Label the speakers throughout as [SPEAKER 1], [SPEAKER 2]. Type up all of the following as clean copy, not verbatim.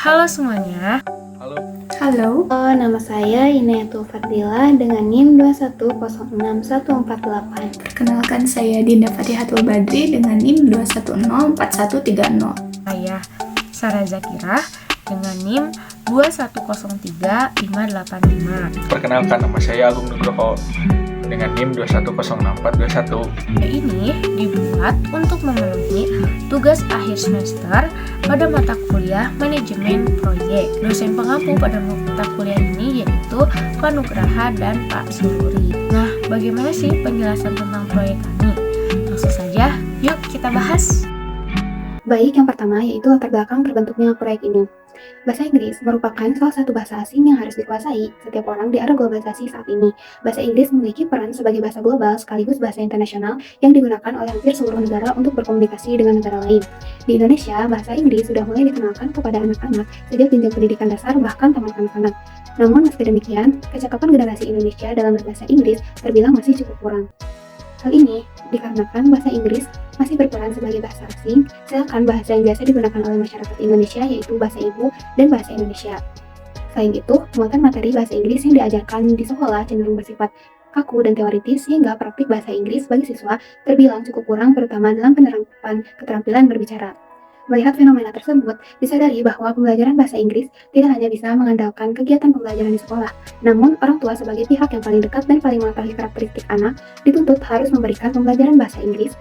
[SPEAKER 1] Halo semuanya.
[SPEAKER 2] Halo,
[SPEAKER 3] Halo, nama saya Inayatul Fardila dengan NIM 2106148.
[SPEAKER 4] Perkenalkan saya Dinda Fatihatul Badri dengan NIM 2104130.
[SPEAKER 1] Saya Sarah Zakirah dengan NIM 2103585.
[SPEAKER 2] perkenalkan nama saya Agung Nugroho dengan NIM 2106421.
[SPEAKER 1] Ini dibuat untuk memenuhi tugas akhir semester pada mata kuliah manajemen proyek. Dosen pengampu pada mata kuliah ini yaitu Pak Nugraha dan Pak Sururi. Nah, bagaimana sih penjelasan tentang proyek kami? Langsung saja, yuk kita bahas.
[SPEAKER 3] Baik, yang pertama yaitu latar belakang terbentuknya proyek ini. Bahasa Inggris merupakan salah satu bahasa asing yang harus dikuasai setiap orang di era globalisasi saat ini. Bahasa Inggris memiliki peran sebagai bahasa global sekaligus bahasa internasional yang digunakan oleh hampir seluruh negara untuk berkomunikasi dengan negara lain. Di Indonesia, bahasa Inggris sudah mulai dikenalkan kepada anak-anak sejak jenjang pendidikan dasar bahkan taman kanak-kanak. Namun meski demikian, kecakapan generasi Indonesia dalam berbahasa Inggris terbilang masih cukup kurang. Hal ini dikarenakan bahasa Inggris masih berperan sebagai bahasa asing, sedangkan bahasa yang biasa digunakan oleh masyarakat Indonesia yaitu bahasa ibu dan bahasa Indonesia. Selain itu, muatan materi bahasa Inggris yang diajarkan di sekolah cenderung bersifat kaku dan teoritis sehingga praktik bahasa Inggris bagi siswa terbilang cukup kurang terutama dalam penerapan keterampilan berbicara. Melihat fenomena tersebut, disadari bahwa pembelajaran bahasa Inggris tidak hanya bisa mengandalkan kegiatan pembelajaran di sekolah, namun orang tua sebagai pihak yang paling dekat dan paling mengetahui karakteristik anak dituntut harus memberikan pembelajaran bahasa Inggris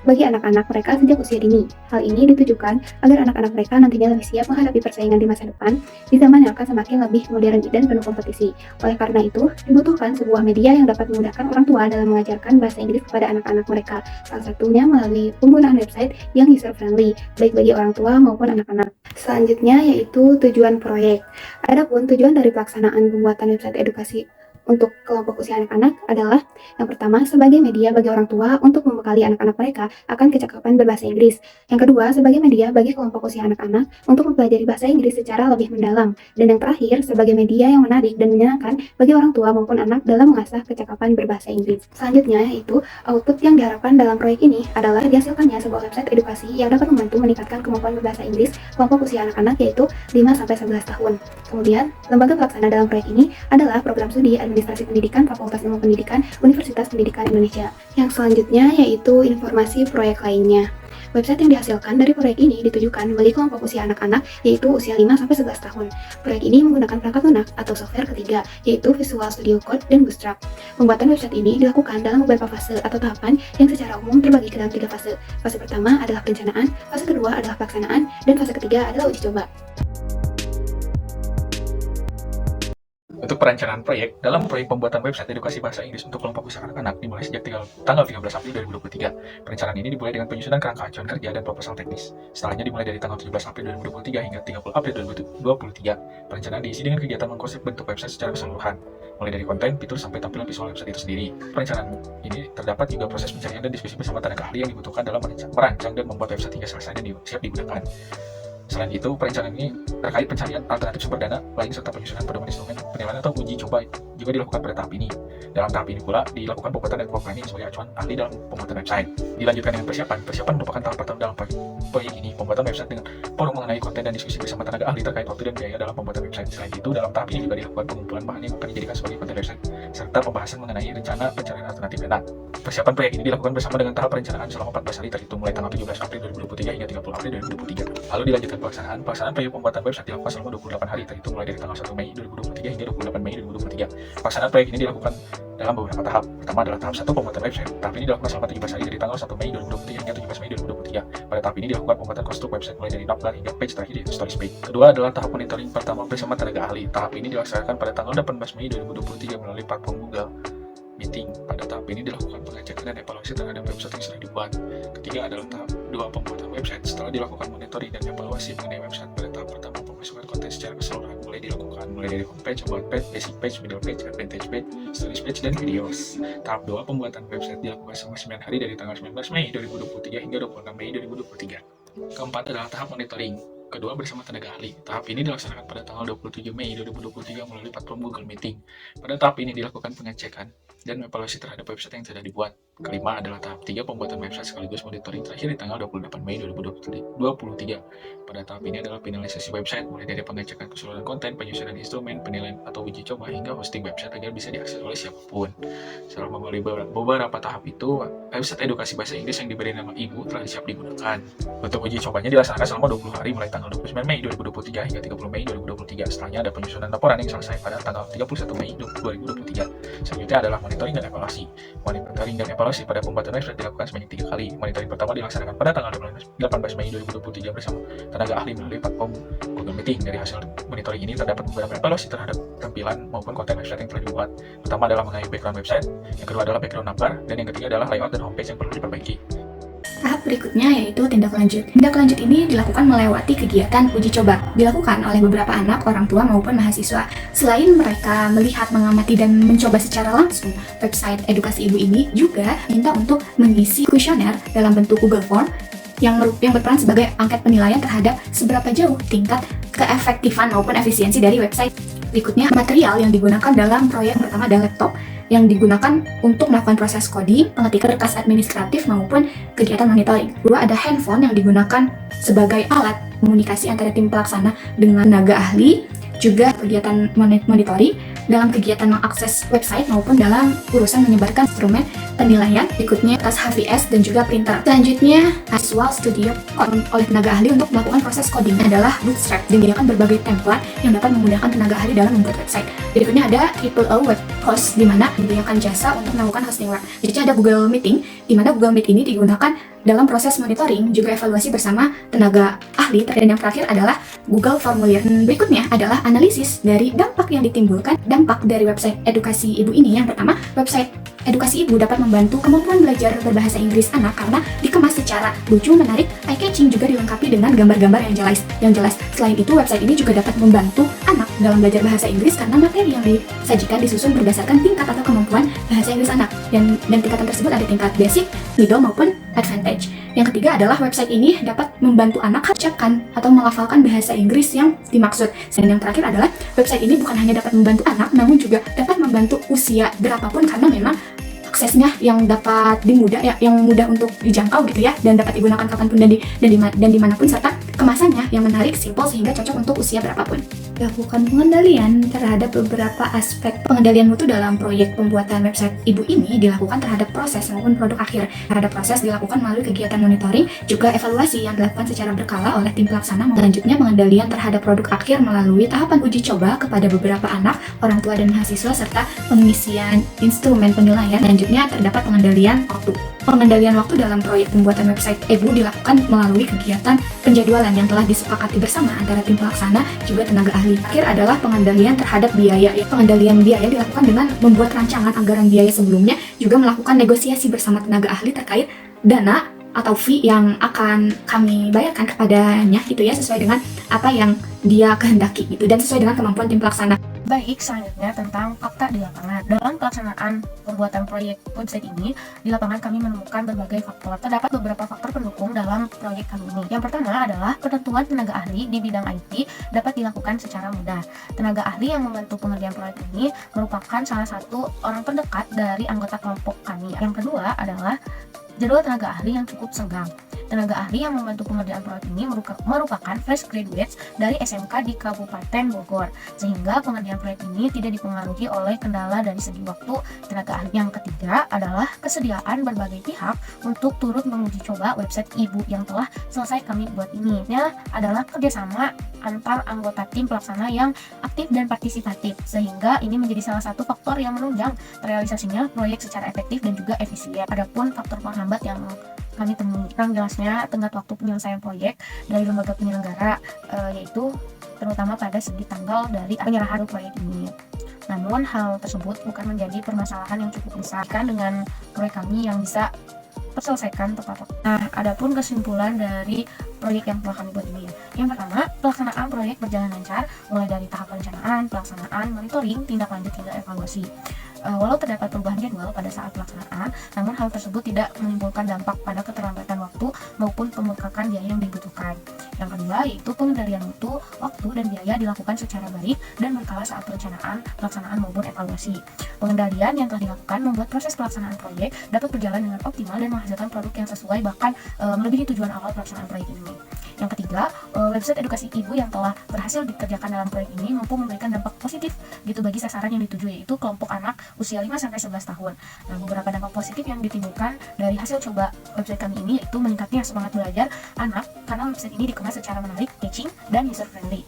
[SPEAKER 3] bagi anak-anak mereka sejak usia dini. Hal ini ditujukan agar anak-anak mereka nantinya lebih siap menghadapi persaingan di masa depan di zaman yang akan semakin lebih modern dan penuh kompetisi. Oleh karena itu, dibutuhkan sebuah media yang dapat memudahkan orang tua dalam mengajarkan bahasa Inggris kepada anak-anak mereka. Salah satunya melalui penggunaan website yang user-friendly, baik bagi orang tua maupun anak-anak. Selanjutnya yaitu tujuan proyek. Adapun tujuan dari pelaksanaan pembuatan website edukasi untuk kelompok usia anak-anak adalah yang pertama sebagai media bagi orang tua untuk membekali anak-anak mereka akan kecakapan berbahasa Inggris. Yang kedua sebagai media bagi kelompok usia anak-anak untuk mempelajari bahasa Inggris secara lebih mendalam. Dan yang terakhir sebagai media yang menarik dan menyenangkan bagi orang tua maupun anak dalam mengasah kecakapan berbahasa Inggris. Selanjutnya yaitu output yang diharapkan dalam proyek ini adalah dihasilkannya sebuah website edukasi yang dapat membantu meningkatkan kemampuan berbahasa Inggris kelompok usia anak-anak yaitu 5-11 tahun. Kemudian, lembaga pelaksana dalam proyek ini adalah program studi Administrasi Pendidikan Fakultas Ilmu Pendidikan Universitas Pendidikan Indonesia. Yang selanjutnya yaitu informasi proyek lainnya. Website yang dihasilkan dari proyek ini ditujukan bagi kelompok usia anak-anak yaitu usia 5-11 tahun. Proyek ini menggunakan perangkat lunak atau software ketiga yaitu Visual Studio Code dan Bootstrap. Pembuatan website ini dilakukan dalam beberapa fase atau tahapan yang secara umum terbagi ke dalam 3 fase. Fase pertama adalah perencanaan, fase kedua adalah pelaksanaan, dan fase ketiga adalah uji coba.
[SPEAKER 2] Untuk perencanaan proyek, dalam proyek pembuatan website edukasi bahasa Inggris untuk kelompok usia anak-anak dimulai sejak tanggal 13 April 2023. Perencanaan ini dimulai dengan penyusunan kerangka acuan kerja dan proposal teknis. Setelahnya dimulai dari tanggal 17 April 2023 hingga 30 April 2023. Perencanaan diisi dengan kegiatan mengkonsep bentuk website secara keseluruhan, mulai dari konten, fitur, sampai tampilan visual website itu sendiri. Perencanaan ini terdapat juga proses pencarian dan diskusi bersama tenaga ahli yang dibutuhkan dalam merancang dan membuat website hingga selesai dan siap digunakan. Selain itu, perencanaan ini terkait pencarian alternatif sumber dana lain serta penyusunan pedoman instrumen penilaian atau uji coba juga dilakukan pada tahap ini. Dalam tahap ini pula dilakukan pembuatan dan programming sebagai acuan ahli dalam pembuatan website. Dilanjutkan dengan persiapan. Persiapan merupakan tahap pertama dalam proyek ini. Pembuatan website dengan forum mengenai konten dan diskusi bersama tenaga ahli terkait waktu dan biaya dalam pembuatan website. Selain itu, dalam tahap ini juga dilakukan pengumpulan bahan yang akan dijadikan sebagai konten website serta pembahasan mengenai rencana pencarian alternatif dana. Persiapan proyek ini dilakukan bersama dengan tahap perencanaan selama 14 hari terhitung mulai tanggal 17 April 2023 hingga 30 April 2023. Lalu dilanjutkan pelaksanaan. Pelaksanaan proyek pembuatan website dilakukan selama 28 hari terhitung mulai dari tanggal 1 Mei 2023 hingga 28 Mei 2023. Pelaksanaan proyek ini dilakukan dalam beberapa tahap. Pertama adalah tahap 1 pembuatan website. Tahap ini dilakukan selama 17 hari dari tanggal 1 Mei 2023 hingga 17 Mei 2023. Pada tahap ini dilakukan pembuatan konstruk website mulai dari navbar hingga page terakhir yaitu stories page. Kedua adalah tahap monitoring pertama bersama tenaga ahli. Tahap ini dilaksanakan pada tanggal 18 Mei 2023 melalui platform Google Meeting. Pada tahap ini dilakukan pengecekan dan evaluasi terhadap website yang sudah dibuat. Ketiga adalah tahap 2 pembuatan website. Setelah dilakukan monitoring dan evaluasi mengenai website, pada tahap pertama pemasukan konten secara keseluruhan mulai dari homepage, about page, basic page, middle page, advantage page, stories page, dan videos. Tahap 2 pembuatan website dilakukan selama 9 hari dari tanggal 19 Mei 2023 hingga 26 Mei 2023. Keempat adalah tahap monitoring. Kedua bersama tenaga ahli. Tahap ini dilaksanakan pada tanggal 27 Mei 2023 melalui platform Google Meeting. Pada tahap ini dilakukan pengecekan dan evaluasi terhadap website yang sudah dibuat. Kelima adalah tahap 3 pembuatan website sekaligus monitoring terakhir di tanggal 28 Mei 2023. Pada tahap ini adalah finalisasi website, mulai dari pengecekan keseluruhan konten, penyusunan instrumen, penilaian atau uji coba, hingga hosting website agar bisa diakses oleh siapapun. Setelah melalui beberapa tahap itu, website edukasi bahasa Inggris yang diberi nama Ibu telah siap digunakan. Untuk uji cobanya dilaksanakan selama 20 hari mulai tanggal 29 Mei 2023 hingga 30 Mei 2023. Setelahnya ada penyusunan laporan yang selesai pada tanggal 31 Mei 2023. Selanjutnya adalah monitoring dan evaluasi. Monitoring dan evaluasi pada pembuatan website dilakukan sebanyak 3 kali. Monitoring pertama dilaksanakan pada tanggal 18 Mei 2023 bersama tenaga ahli melalui platform Google Meeting. Dari hasil monitoring ini terdapat beberapa evaluasi terhadap tampilan maupun konten website yang telah dibuat. Pertama adalah mengenai background website, yang kedua adalah background number, dan yang ketiga adalah layout dan homepage yang perlu diperbaiki.
[SPEAKER 4] Tahap berikutnya yaitu tindak lanjut. Tindak lanjut ini dilakukan melewati kegiatan uji coba. Dilakukan oleh beberapa anak, orang tua maupun mahasiswa. Selain mereka melihat, mengamati, dan mencoba secara langsung website edukasi ibu ini, juga minta untuk mengisi kuesioner dalam bentuk Google Form yang berperan sebagai angket penilaian terhadap seberapa jauh tingkat keefektifan maupun efisiensi dari website. Berikutnya, material yang digunakan dalam proyek pertama adalah laptop yang digunakan untuk melakukan proses coding, pengetikan berkas administratif maupun kegiatan monitoring. Kedua, ada handphone yang digunakan sebagai alat komunikasi antara tim pelaksana dengan tenaga ahli, juga kegiatan monitoring dalam kegiatan mengakses website maupun dalam urusan menyebarkan instrumen penilaian. Berikutnya, tas HVS dan juga printer. Selanjutnya, Visual Studio Code oleh tenaga ahli untuk melakukan proses coding adalah Bootstrap, dan menyediakan berbagai template yang dapat memudahkan tenaga ahli dalam membuat website. Berikutnya ada AAA Web Host, di mana menyediakan jasa untuk melakukan hosting web. Jadi ada Google Meeting, di mana Google Meet ini digunakan dalam proses monitoring, juga evaluasi bersama tenaga ahli. Dan yang terakhir adalah Google Formulir. Berikutnya adalah analisis dari dampak yang ditimbulkan, dampak dari website edukasi ibu ini. Yang pertama, website edukasi ibu dapat membantu kemampuan belajar berbahasa Inggris anak karena dikemas secara lucu, menarik, eye-catching, juga dilengkapi dengan gambar-gambar yang jelas. Selain itu, website ini juga dapat membantu anak dalam belajar bahasa Inggris karena materi yang disajikan disusun berdasarkan tingkat atau kemampuan bahasa Inggris anak, dan tingkatan tersebut ada tingkat basic, middle, maupun advantage. Yang ketiga adalah website ini dapat membantu anak mengucapkan atau melafalkan bahasa Inggris yang dimaksud. Dan yang terakhir adalah website ini bukan hanya dapat membantu anak, namun juga dapat membantu usia berapapun karena memang aksesnya yang mudah untuk dijangkau gitu ya, dan dapat digunakan kapanpun dan dimanapun, serta kemasannya yang menarik, simpel, sehingga cocok untuk usia berapapun. Lakukan pengendalian terhadap beberapa aspek. Pengendalian mutu dalam proyek pembuatan website ibu ini dilakukan terhadap proses maupun produk akhir. Terhadap proses dilakukan melalui kegiatan monitoring, juga evaluasi yang dilakukan secara berkala oleh tim pelaksana. Selanjutnya, pengendalian terhadap produk akhir melalui tahapan uji coba kepada beberapa anak, orang tua, dan mahasiswa, serta pengisian instrumen penilaian. Selanjutnya, terdapat pengendalian waktu. Pengendalian waktu dalam proyek pembuatan website ibu dilakukan melalui kegiatan penjadwalan yang telah disepakati bersama antara tim pelaksana juga tenaga ahli. Akhir adalah pengendalian terhadap biaya. Pengendalian biaya dilakukan dengan membuat rancangan anggaran biaya sebelumnya, juga melakukan negosiasi bersama tenaga ahli terkait dana atau fee yang akan kami bayarkan kepadanya gitu ya, sesuai dengan apa yang dia kehendaki gitu, dan sesuai dengan kemampuan tim pelaksana.
[SPEAKER 1] Baik, selanjutnya tentang fakta di lapangan. Dalam pelaksanaan pembuatan proyek website ini, di lapangan kami menemukan berbagai faktor. Terdapat beberapa faktor pendukung dalam proyek kami ini. Yang pertama adalah ketentuan tenaga ahli di bidang IT dapat dilakukan secara mudah. Tenaga ahli yang membantu pengerjaan proyek ini merupakan salah satu orang terdekat dari anggota kelompok kami. Yang kedua adalah jadwal tenaga ahli yang cukup senggang. Tenaga ahli yang membantu pengerjaan proyek ini merupakan fresh graduates dari SMK di Kabupaten Bogor, sehingga pengerjaan proyek ini tidak dipengaruhi oleh kendala dari segi waktu tenaga ahli. Yang ketiga adalah kesediaan berbagai pihak untuk turut menguji coba website ibu yang telah selesai kami buat ini. Ini adalah kerjasama antar anggota tim pelaksana yang aktif dan partisipatif, sehingga ini menjadi salah satu faktor yang menunjang terrealisasinya proyek secara efektif dan juga efisien. Adapun faktor penghambat yang kami temui kurang jelasnya tenggat waktu penyelesaian proyek dari lembaga penyelenggara, yaitu terutama pada segi tanggal dari penyerahan proyek ini. Namun hal tersebut bukan menjadi permasalahan yang cukup besar kan dengan proyek kami yang bisa terselesaikan tepat waktu. Nah, adapun kesimpulan dari proyek yang telah kami buat ini. Yang pertama, pelaksanaan proyek berjalan lancar mulai dari tahap perencanaan, pelaksanaan, monitoring, tindak lanjut hingga evaluasi. Walau terdapat perubahan jadwal pada saat pelaksanaan, namun hal tersebut tidak menimbulkan dampak pada keterlambatan waktu maupun pembengkakan biaya yang dibutuhkan. Yang kedua yaitu pengendalian mutu, waktu, dan biaya dilakukan secara baik dan berkala saat perencanaan, pelaksanaan maupun evaluasi. Pengendalian yang telah dilakukan membuat proses pelaksanaan proyek dapat berjalan dengan optimal dan menghasilkan produk yang sesuai bahkan melebihi tujuan awal pelaksanaan proyek ini. Yang ketiga, website edukasi ibu yang telah berhasil dikerjakan dalam proyek ini mampu memberikan dampak positif gitu bagi sasaran yang dituju, yaitu kelompok anak usia 5-11 tahun. Nah, beberapa dampak positif yang ditimbulkan dari hasil coba website kami ini yaitu meningkatnya semangat belajar anak karena website ini dikemas secara menarik, catching, dan user friendly.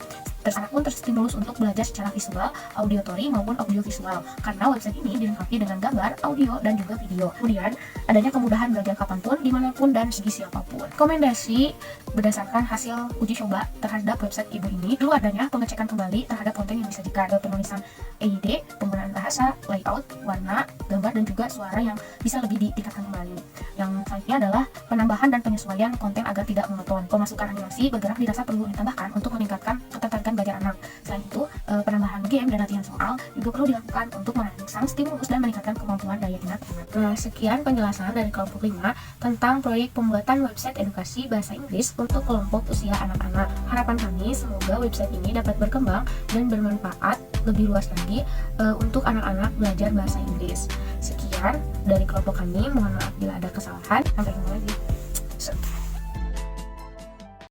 [SPEAKER 1] Anak pun terstimulus untuk belajar secara visual, auditory maupun audiovisual karena website ini dilengkapi dengan gambar, audio, dan juga video. Kemudian, adanya kemudahan belajar kapanpun, dimanapun, dan segi siapapun. Rekomendasi berdasarkan hasil uji coba terhadap website ibu ini, perlu adanya pengecekan kembali terhadap konten yang disajikan, penulisan EID, penggunaan bahasa, layout, warna, gambar, dan juga suara yang bisa lebih ditingkatkan kembali. Yang selanjutnya adalah penambahan dan penyesuaian konten agar tidak monoton. Pemasukan animasi bergerak dirasa perlu ditambahkan untuk meningkatkan ketertarikan bagi anak. Selain itu, penambahan game dan latihan soal juga perlu dilakukan untuk merangsang stimulus dan meningkatkan kemampuan daya ingat anak. Nah, sekian penjelasan dari kelompok 5 tentang proyek pembuatan website edukasi bahasa Inggris untuk kelompok usia anak-anak. Harapan kami semoga website ini dapat berkembang dan bermanfaat lebih luas lagi untuk anak-anak belajar bahasa Inggris. Sekian dari kelompok kami, mohon maaf bila ada kesalahan. Sampai jumpa.